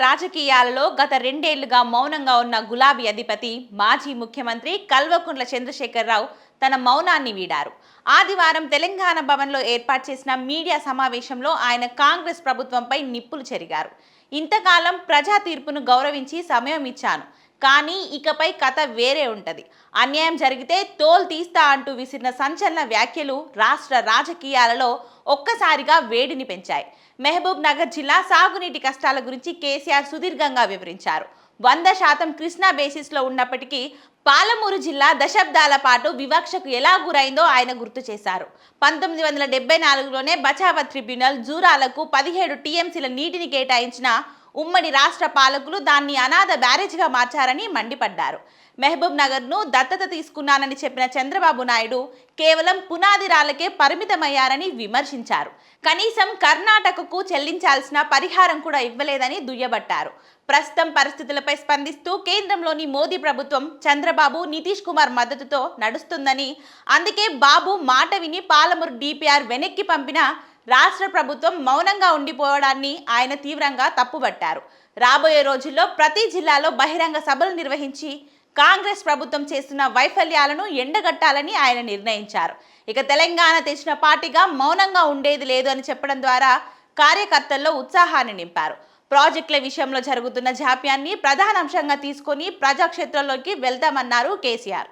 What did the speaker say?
రాజకీయాలలో గత రెండేళ్లుగా మౌనంగా ఉన్న గులాబీ అధిపతి మాజీ ముఖ్యమంత్రి కల్వకుంట్ల చంద్రశేఖరరావు తన మౌనాన్ని వీడారు. ఆదివారం తెలంగాణ భవన్లో ఏర్పాటు చేసిన మీడియా సమావేశంలో ఆయన కాంగ్రెస్ ప్రభుత్వంపై నిప్పులు చెరిగారు. ఇంతకాలం ప్రజా తీర్పును గౌరవించి సమయం ఇచ్చాను, కానీ ఇకపై కథ వేరే ఉంటది. అన్యాయం జరిగితే తోలు తీస్తా అంటూ విసిరిన సంచలన వ్యాఖ్యలు రాష్ట్ర రాజకీయాలలో ఒక్కసారిగా వేడిని పెంచాయి. మహబూబ్ నగర్ జిల్లా సాగునీటి కష్టాల గురించి కేసీఆర్ సుదీర్ఘంగా వివరించారు. 100% కృష్ణా బేసిస్లో ఉన్నప్పటికీ పాలమూరు జిల్లా దశాబ్దాల పాటు వివక్షకు ఎలా గురైందో ఆయన గుర్తు చేశారు. 1974లోనే బచావత్ ట్రిబ్యునల్ జూరాలకు 17 టీఎంసీల నీటిని కేటాయించిన ఉమ్మడి రాష్ట్ర పాలకులు దాన్ని అనాథ బ్యారేజ్గా మార్చారని మండిపడ్డారు. మహబూబ్ నగర్ను దత్తత తీసుకున్నానని చెప్పిన చంద్రబాబు నాయుడు కేవలం పునాది రాళ్లకే పరిమితమయ్యారని విమర్శించారు. కనీసం కర్ణాటకకు చెల్లించాల్సిన పరిహారం కూడా ఇవ్వలేదని దుయ్యబట్టారు. ప్రస్తుతం పరిస్థితులపై స్పందిస్తూ కేంద్రంలోని మోదీ ప్రభుత్వం చంద్రబాబు, నితీష్ కుమార్ మద్దతుతో నడుస్తుందని, అందుకే బాబు మాట విని పాలమూరు డిపిఆర్ వెనక్కి పంపిన రాష్ట్ర ప్రభుత్వం మౌనంగా ఉండిపోవడాన్ని ఆయన తీవ్రంగా తప్పుబట్టారు. రాబోయే రోజుల్లో ప్రతి జిల్లాలో బహిరంగ సభలు నిర్వహించి కాంగ్రెస్ ప్రభుత్వం చేస్తున్న వైఫల్యాలను ఎండగట్టాలని ఆయన నిర్ణయించారు. ఇక తెలంగాణ తెచ్చిన పార్టీగా మౌనంగా ఉండేది లేదు అని చెప్పడం ద్వారా కార్యకర్తల్లో ఉత్సాహాన్ని నింపారు. ప్రాజెక్టుల విషయంలో జరుగుతున్న జాప్యాన్ని ప్రధాన అంశంగా తీసుకొని ప్రజాక్షేత్రంలోకి వెళ్తామన్నారు కేసీఆర్.